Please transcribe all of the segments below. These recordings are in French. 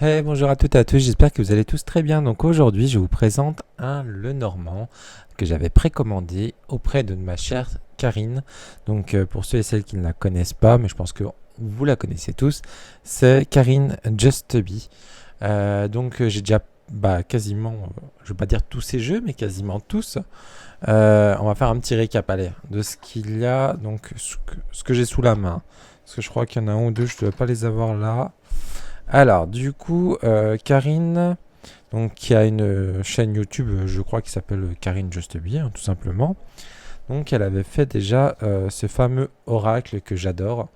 Hey, bonjour à toutes et à tous, j'espère que vous allez tous très bien. Donc aujourd'hui, je vous présente un Lenormand que j'avais précommandé auprès de ma chère Karine. Donc pour ceux et celles qui ne la connaissent pas, mais je pense que vous la connaissez tous, c'est Karine Justby. J'ai déjà quasiment, je ne vais pas dire tous ces jeux, mais quasiment tous. On va faire un petit récap allez, de ce qu'il y a, donc ce que j'ai sous la main. Parce que je crois qu'il y en a un ou deux, je ne dois pas les avoir là. Alors, du coup, Karine, donc, qui a une chaîne YouTube, je crois, qui s'appelle Karine Justby, hein, tout simplement. Donc, elle avait fait déjà ce fameux oracle que j'adore,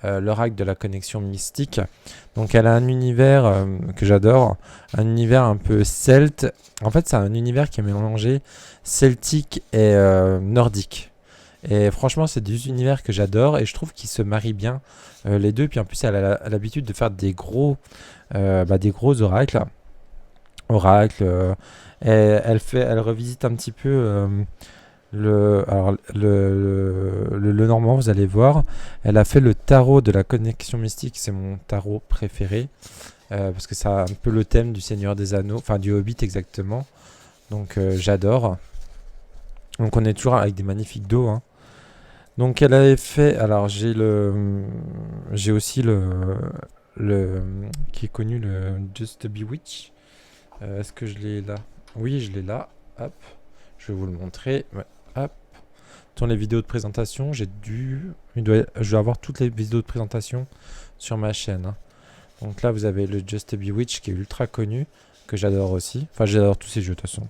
l'oracle de la connexion mystique. Donc, elle a un univers que j'adore, un univers un peu celte. En fait, c'est un univers qui est mélangé celtique et nordique. Et franchement, c'est des univers que j'adore et je trouve qu'ils se marient bien les deux. Puis en plus, elle a l'habitude de faire des gros oracles. Elle revisite un petit peu le normand, vous allez voir. Elle a fait le tarot de la connexion mystique, c'est mon tarot préféré. Parce que ça a un peu le thème du Seigneur des Anneaux, enfin du Hobbit exactement. Donc j'adore. Donc on est toujours avec des magnifiques dos, hein. Donc elle avait fait. Alors j'ai aussi le qui est connu le Just Bewitch. Est-ce que je l'ai là? Oui, je l'ai là. Hop, je vais vous le montrer. Ouais, hop. Dans les vidéos de présentation, je dois avoir toutes les vidéos de présentation sur ma chaîne, hein. Donc là, vous avez le Just Bewitch qui est ultra connu, que j'adore aussi. Enfin, j'adore tous ces jeux de toute façon.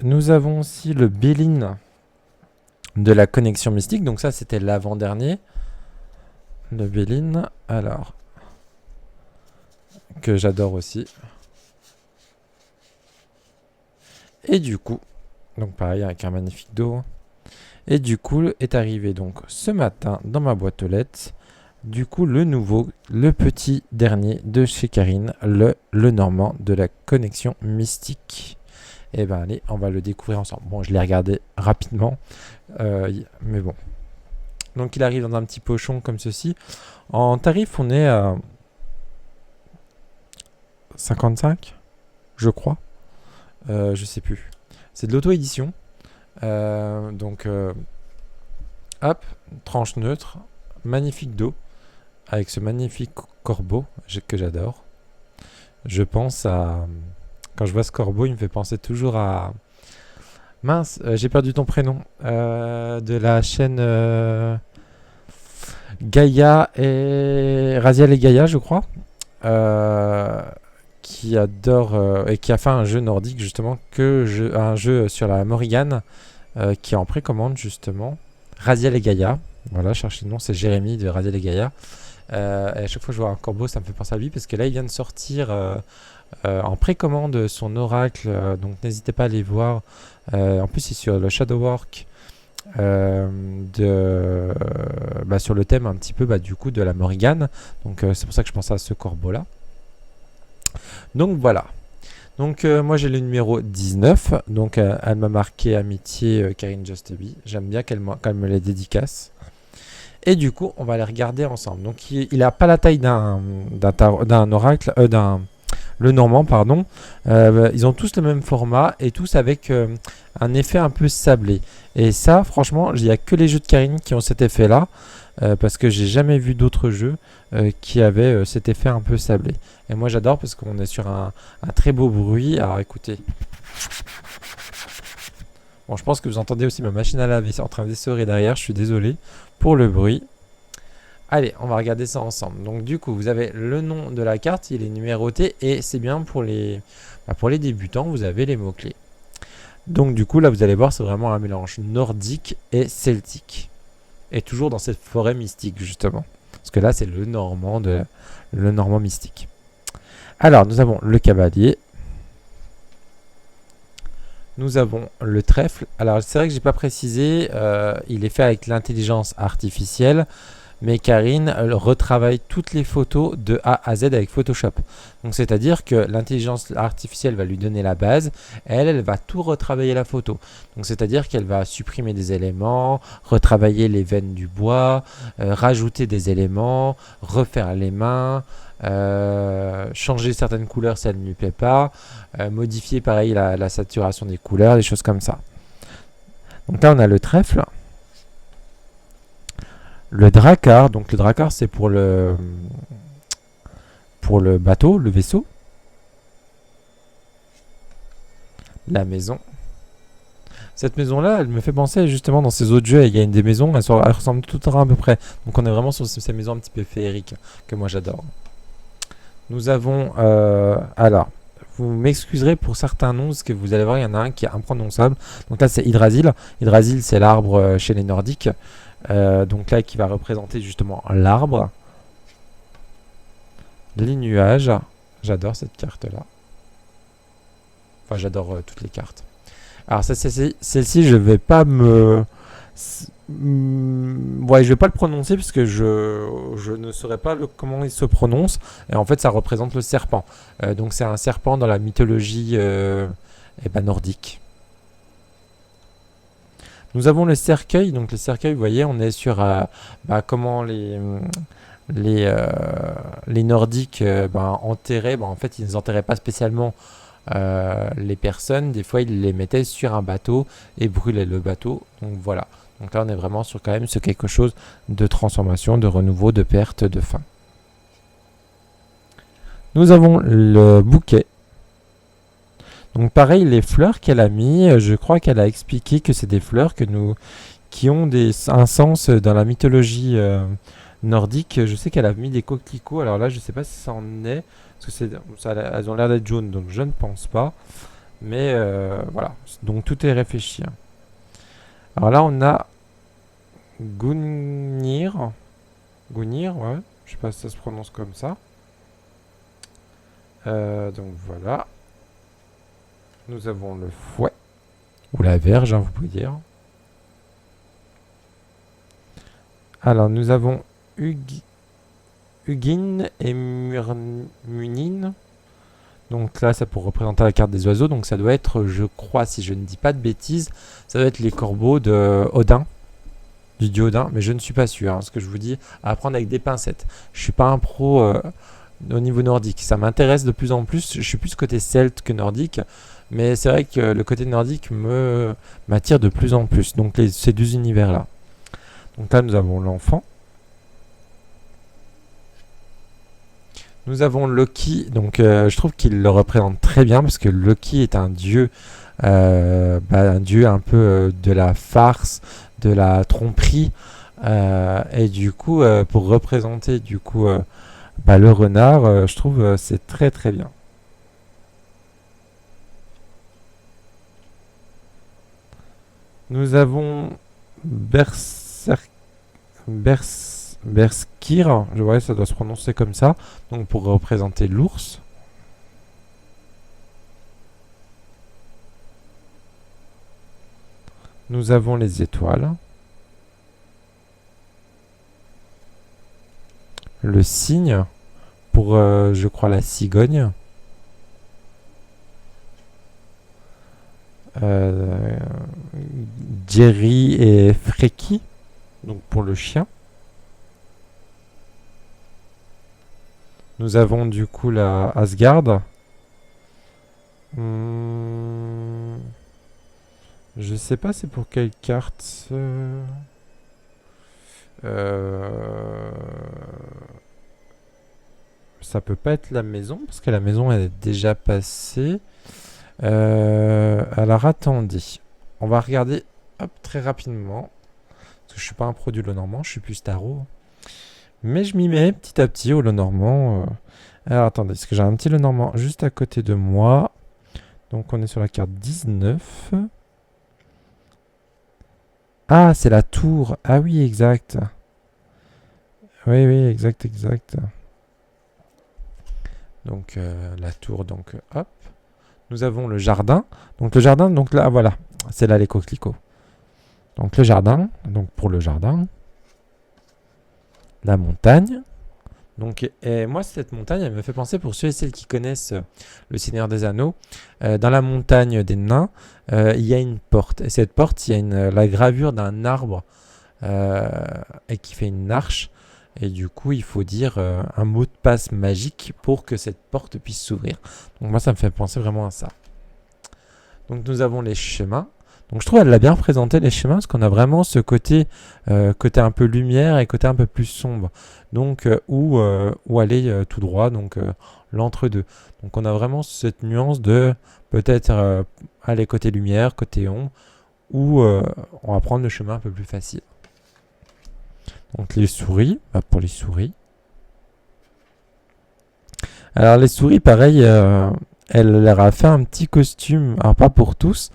Nous avons aussi le Bélin de la connexion mystique. Donc ça, c'était l'avant-dernier. Le Bélin. Alors, que j'adore aussi. Et du coup, donc pareil, avec un magnifique dos. Et du coup, est arrivé donc ce matin dans ma boîte aux lettres. Du coup, le nouveau, le petit dernier de chez Karine, le Normand de la connexion mystique. Et ben allez, on va le découvrir ensemble. Bon, je l'ai regardé rapidement, mais bon. Donc il arrive dans un petit pochon comme ceci. En tarif, on est à 55, je crois. Je sais plus. C'est de l'auto-édition. Hop, tranche neutre, magnifique dos, avec ce magnifique corbeau que j'adore. Je pense à... Quand je vois ce corbeau, il me fait penser toujours à... Mince, j'ai perdu ton prénom. De la chaîne Gaïa et... Raziel et Gaïa, je crois. Qui adore et qui a fait un jeu nordique justement, un jeu sur la Morrigan qui est en précommande justement. Raziel et Gaïa. Voilà, cherchez le nom, c'est Jérémy de Raziel et Gaïa. Et à chaque fois que je vois un corbeau, ça me fait penser à lui parce que là, il vient de sortir en précommande son oracle. Donc n'hésitez pas à aller voir. En plus, c'est sur le Shadowwork. Sur le thème un petit peu du coup de la Morrigan. Donc c'est pour ça que je pense à ce corbeau là. Donc voilà. Donc moi j'ai le numéro 19. Donc elle m'a marqué amitié Karine Justby. J'aime bien qu'elle me les dédicace. Et du coup on va les regarder ensemble. Donc il a pas la taille d'un oracle, le Normand pardon. Ils ont tous le même format et tous avec un effet un peu sablé. Et ça franchement il n'y a que les jeux de Karine qui ont cet effet là. Parce que j'ai jamais vu d'autres jeux qui avaient cet effet un peu sablé. Et moi j'adore parce qu'on est sur un très beau bruit. Alors écoutez. Bon, je pense que vous entendez aussi ma machine à laver en train d'essorer derrière. Je suis désolé pour le bruit. Allez, on va regarder ça ensemble. Donc du coup, vous avez le nom de la carte, il est numéroté et c'est bien pour les débutants, vous avez les mots-clés. Donc du coup, là vous allez voir, c'est vraiment un mélange nordique et celtique. Et toujours dans cette forêt mystique justement. Parce que là c'est le normand mystique. Alors nous avons le cavalier. Nous avons le trèfle. Alors c'est vrai que j'ai pas précisé, il est fait avec l'intelligence artificielle. mais Karine, elle retravaille toutes les photos de A à Z avec Photoshop. Donc c'est-à-dire que l'intelligence artificielle va lui donner la base, elle va tout retravailler la photo. Donc c'est-à-dire qu'elle va supprimer des éléments, retravailler les veines du bois, rajouter des éléments, refaire les mains, changer certaines couleurs si elle ne lui plaît pas, modifier pareil la saturation des couleurs, des choses comme ça. Donc là on a le trèfle. Le drakkar, donc le drakkar c'est pour le bateau, le vaisseau. La maison. Cette maison-là, elle me fait penser justement dans ces autres jeux, il y a une des maisons, elles ressemblent toutes à peu près. Donc on est vraiment sur ces maisons un petit peu féeriques que moi j'adore. Nous avons... alors, vous m'excuserez pour certains noms, parce que vous allez voir, il y en a un qui est imprononçable. Donc là c'est Yggdrasil. Yggdrasil c'est l'arbre chez les Nordiques. Donc là qui va représenter justement l'arbre. Les nuages. J'adore cette carte là. Enfin j'adore toutes les cartes. Alors celle-ci je vais pas me... Ouais, je vais pas le prononcer parce que je ne saurais pas comment il se prononce. Et en fait ça représente le serpent. Donc c'est un serpent dans la mythologie nordique. Nous avons le cercueil. Donc le cercueil, vous voyez, on est sur comment les Nordiques enterraient. En fait, ils n'enterraient pas spécialement les personnes. Des fois, ils les mettaient sur un bateau et brûlaient le bateau. Donc voilà. Donc là, on est vraiment sur quand même sur quelque chose de transformation, de renouveau, de perte, de fin. Nous avons le bouquet. Donc pareil, les fleurs qu'elle a mis, je crois qu'elle a expliqué que c'est des fleurs qui ont un sens dans la mythologie nordique. Je sais qu'elle a mis des coquelicots, alors là je sais pas si ça en est, parce que elles ont l'air d'être jaunes, donc je ne pense pas. Mais voilà, donc tout est réfléchi. Alors là on a Gungnir, ouais, je sais pas si ça se prononce comme ça. Donc voilà. Nous avons le fouet, ou la verge, vous pouvez dire. Alors, nous avons Hugin et Munin. Donc là, ça pour représenter la carte des oiseaux. Donc ça doit être, je crois, si je ne dis pas de bêtises, ça doit être les corbeaux de Odin, du dieu Odin. Mais je ne suis pas sûr, ce que je vous dis, à prendre avec des pincettes. Je suis pas un pro au niveau nordique. Ça m'intéresse de plus en plus. Je suis plus côté celte que nordique. Mais c'est vrai que le côté nordique m'attire de plus en plus. Donc ces deux univers-là. Donc là, nous avons l'enfant. Nous avons Loki. Donc je trouve qu'il le représente très bien parce que Loki est un dieu un peu de la farce, de la tromperie. Et du coup, pour représenter le renard, je trouve c'est très très bien. Nous avons Berskir, je vois, ça doit se prononcer comme ça, donc pour représenter l'ours. Nous avons les étoiles. Le cygne, pour, je crois, la cigogne. Jerry et Freki, donc pour le chien. Nous avons du coup la Asgard. Je sais pas c'est pour quelle carte. Ça peut pas être la maison parce que la maison elle est déjà passée. Alors attendez, on va regarder très rapidement parce que je suis pas un pro du Lenormand, je suis plus tarot, mais je m'y mets petit à petit au Lenormand. Alors attendez, parce que j'ai un petit Lenormand juste à côté de moi, donc on est sur la carte 19. Ah, c'est la tour. Ah oui, exact. Oui, exact. Donc la tour, donc hop. Nous avons le jardin. Donc le jardin, donc là, voilà. C'est là les coquelicots. Donc le jardin, donc pour le jardin. la montagne. Donc, et moi, cette montagne, elle me fait penser, pour ceux et celles qui connaissent le Seigneur des Anneaux, dans la montagne des nains, il y a une porte. Et cette porte, il y a la gravure d'un arbre et qui fait une arche. Et du coup, il faut dire un mot de passe magique pour que cette porte puisse s'ouvrir. Donc moi, ça me fait penser vraiment à ça. Donc nous avons les chemins. Donc je trouve qu'elle l'a bien représenté, les chemins, parce qu'on a vraiment ce côté, côté un peu lumière et côté un peu plus sombre. Donc où aller tout droit, donc l'entre-deux. Donc on a vraiment cette nuance de peut-être aller côté lumière, côté ombre, où on va prendre le chemin un peu plus facile. Donc les souris, pour les souris. Alors les souris, pareil, elle leur a fait un petit costume, alors pas pour tous,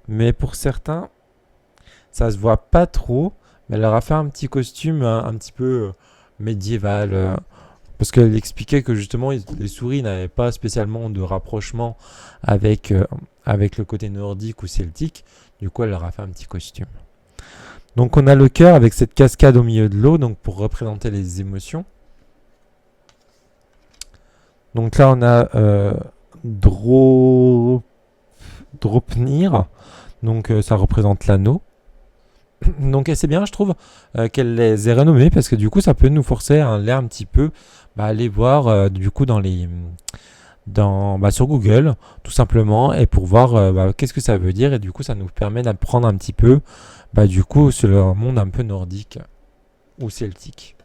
mais pour certains, ça se voit pas trop, mais elle leur a fait un petit costume un petit peu médiéval, parce qu'elle expliquait que justement les souris n'avaient pas spécialement de rapprochement avec le côté nordique ou celtique, du coup elle leur a fait un petit costume. Donc on a le cœur avec cette cascade au milieu de l'eau, donc pour représenter les émotions. Donc là on a Dropnir, donc ça représente l'anneau. Donc c'est bien, je trouve, qu'elle les ait renommés, parce que du coup ça peut nous forcer à aller un petit peu aller voir du coup sur Google tout simplement, et pour voir qu'est-ce que ça veut dire, et du coup ça nous permet d'apprendre un petit peu du coup sur le monde un peu nordique ou celtique.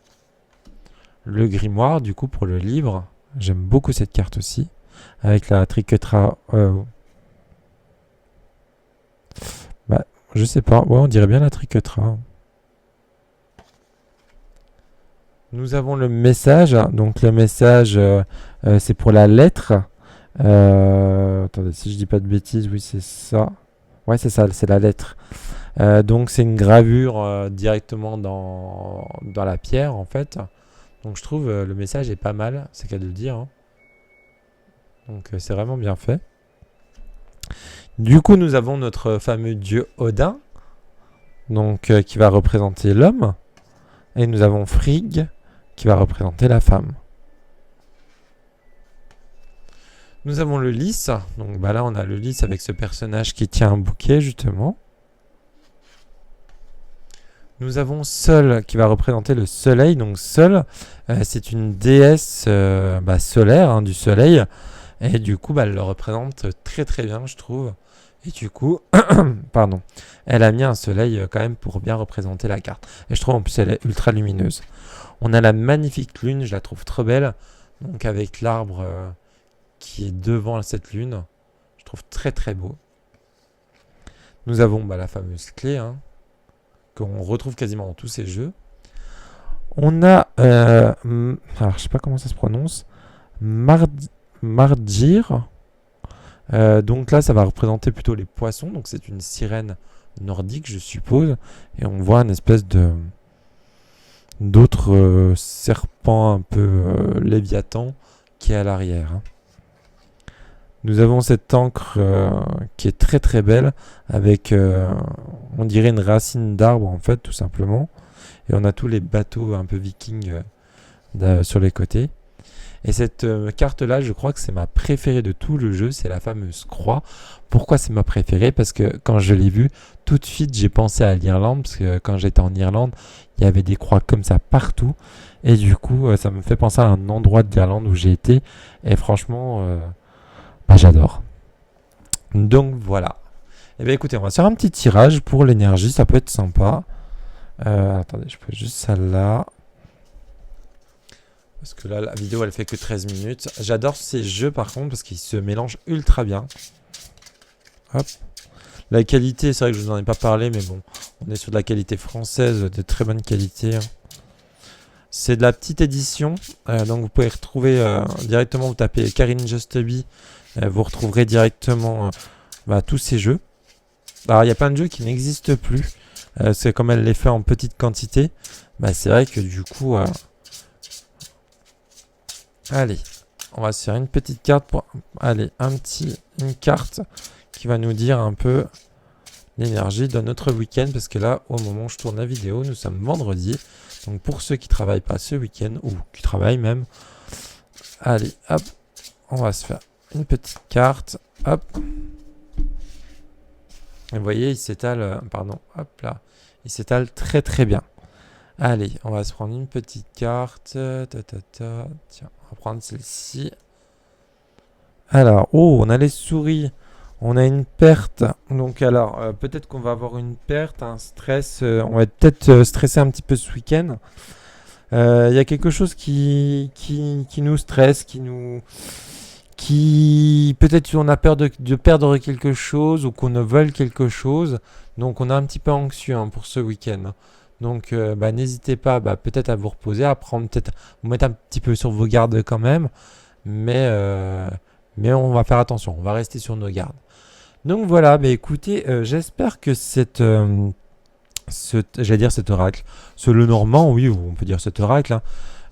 Le grimoire du coup pour le livre, j'aime beaucoup cette carte aussi, avec la triquetra. Je sais pas, ouais, on dirait bien la triquetra. Nous avons le message, donc le message c'est pour la lettre. Attendez, si je dis pas de bêtises, oui c'est ça. Ouais c'est ça, c'est la lettre. Donc c'est une gravure directement dans la pierre en fait. Donc je trouve le message est pas mal, c'est qu'à de le dire. Hein. Donc c'est vraiment bien fait. Du coup nous avons notre fameux dieu Odin, donc qui va représenter l'homme. Et nous avons Frigg qui va représenter la femme. Nous avons le lys. Donc là on a le lys avec ce personnage qui tient un bouquet justement. Nous avons Sol qui va représenter le soleil. Donc Sol, c'est une déesse solaire, du soleil. Et du coup, elle le représente très très bien, je trouve. Et du coup, pardon, elle a mis un soleil quand même pour bien représenter la carte. Et je trouve en plus elle est ultra lumineuse. On a la magnifique lune, je la trouve trop belle. Donc avec l'arbre qui est devant cette lune. Je trouve très très beau. Nous avons la fameuse clé, qu'on retrouve quasiment dans tous ces jeux. On a, alors je sais pas comment ça se prononce, Mardir. Donc là, ça va représenter plutôt les poissons. Donc c'est une sirène nordique, je suppose. Et on voit une espèce d'autres serpents un peu léviathan qui est à l'arrière. Nous avons cette encre qui est très très belle, avec on dirait une racine d'arbre en fait, tout simplement. Et on a tous les bateaux un peu vikings sur les côtés. Et cette carte-là, je crois que c'est ma préférée de tout le jeu, c'est la fameuse croix. Pourquoi c'est ma préférée? Parce que quand je l'ai vue, tout de suite j'ai pensé à l'Irlande, parce que quand j'étais en Irlande, il y avait des croix comme ça partout. Et du coup, ça me fait penser à un endroit d'Irlande où j'ai été. Et franchement, j'adore. Donc voilà. Et bien écoutez, on va faire un petit tirage pour l'énergie, ça peut être sympa. Attendez, je peux juste celle-là. Parce que là, la vidéo, elle fait que 13 minutes. J'adore ces jeux, par contre, parce qu'ils se mélangent ultra bien. Hop. La qualité, c'est vrai que je vous en ai pas parlé, mais bon, on est sur de la qualité française, de très bonne qualité. C'est de la petite édition, donc vous pouvez retrouver directement, vous tapez Karine Justeby, vous retrouverez directement tous ces jeux. Alors, il y a plein de jeux qui n'existent plus. C'est comme elle les fait en petite quantité. C'est vrai que du coup... Allez, on va se faire une petite carte pour... Allez, une carte qui va nous dire un peu l'énergie de notre week-end, parce que là, au moment où je tourne la vidéo, nous sommes vendredi. Donc pour ceux qui travaillent pas ce week-end, ou qui travaillent même, allez, hop, on va se faire une petite carte, hop. Et vous voyez, il s'étale, pardon, hop là, il s'étale très très bien. Allez, on va se prendre une petite carte, tiens, on va prendre celle-ci. Alors, oh, on a les souris. On a une perte. Donc, alors, peut-être qu'on va avoir une perte, un stress. On va peut-être stresser un petit peu ce week-end. Il y a quelque chose qui nous stresse, peut-être on a peur de perdre quelque chose ou qu'on ne veuille quelque chose. Donc, on est un petit peu anxieux pour ce week-end. Donc, n'hésitez pas peut-être à vous reposer, à prendre, peut-être vous mettre un petit peu sur vos gardes quand même. Mais on va faire attention, on va rester sur nos gardes. Donc voilà, écoutez, j'espère que cet oracle, ce Lenormand, oui, on peut dire cet oracle,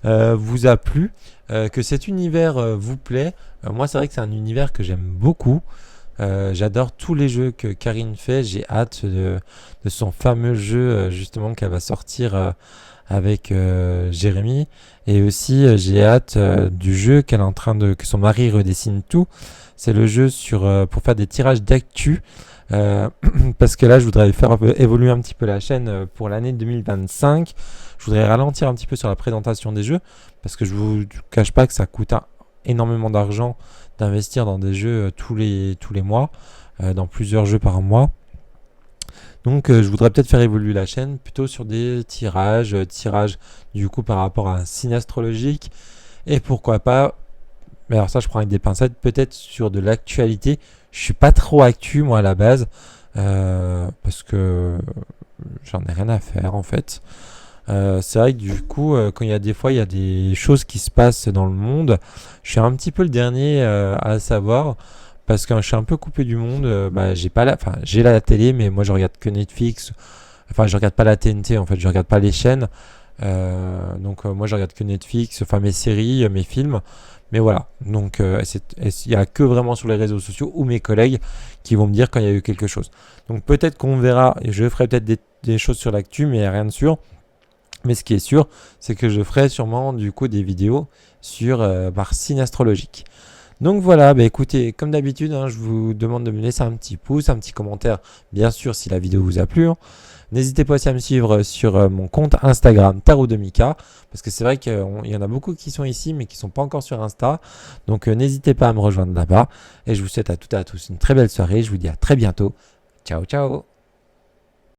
vous a plu, que cet univers vous plaît. Moi, c'est vrai que c'est un univers que j'aime beaucoup. J'adore tous les jeux que Karine fait. J'ai hâte de son fameux jeu, justement, qu'elle va sortir avec Jérémy. Et aussi, j'ai hâte du jeu qu'elle est en train que son mari redessine tout. C'est le jeu pour faire des tirages d'actu. Parce que là, je voudrais faire évoluer un petit peu la chaîne pour l'année 2025. Je voudrais ralentir un petit peu sur la présentation des jeux. Parce que je vous cache pas que ça coûte énormément d'argent d'investir dans des jeux tous les mois. Dans plusieurs jeux par mois. Donc je voudrais peut-être faire évoluer la chaîne plutôt sur des tirages du coup par rapport à un signe astrologique, et pourquoi pas, mais alors ça je prends avec des pincettes, peut-être sur de l'actualité. Je suis pas trop actu moi à la base, parce que j'en ai rien à faire en fait. C'est vrai que du coup quand il y a des fois il y a des choses qui se passent dans le monde, je suis un petit peu le dernier à savoir. Parce que je suis un peu coupé du monde, j'ai la télé, mais moi je regarde que Netflix. Enfin, je regarde pas la TNT en fait, je regarde pas les chaînes. Donc moi je regarde que Netflix, enfin mes séries, mes films. Mais voilà, donc il y a que vraiment sur les réseaux sociaux ou mes collègues qui vont me dire quand il y a eu quelque chose. Donc peut-être qu'on verra, et je ferai peut-être des choses sur l'actu, mais il n'y a rien de sûr. Mais ce qui est sûr, c'est que je ferai sûrement du coup des vidéos sur par signe astrologique. Donc voilà, écoutez, comme d'habitude, je vous demande de me laisser un petit pouce, un petit commentaire, bien sûr, si la vidéo vous a plu. N'hésitez pas aussi à me suivre sur mon compte Instagram Tarot de Mika, parce que c'est vrai qu'il y en a beaucoup qui sont ici, mais qui ne sont pas encore sur Insta. Donc n'hésitez pas à me rejoindre là-bas. Et je vous souhaite à toutes et à tous une très belle soirée. Je vous dis à très bientôt. Ciao, ciao.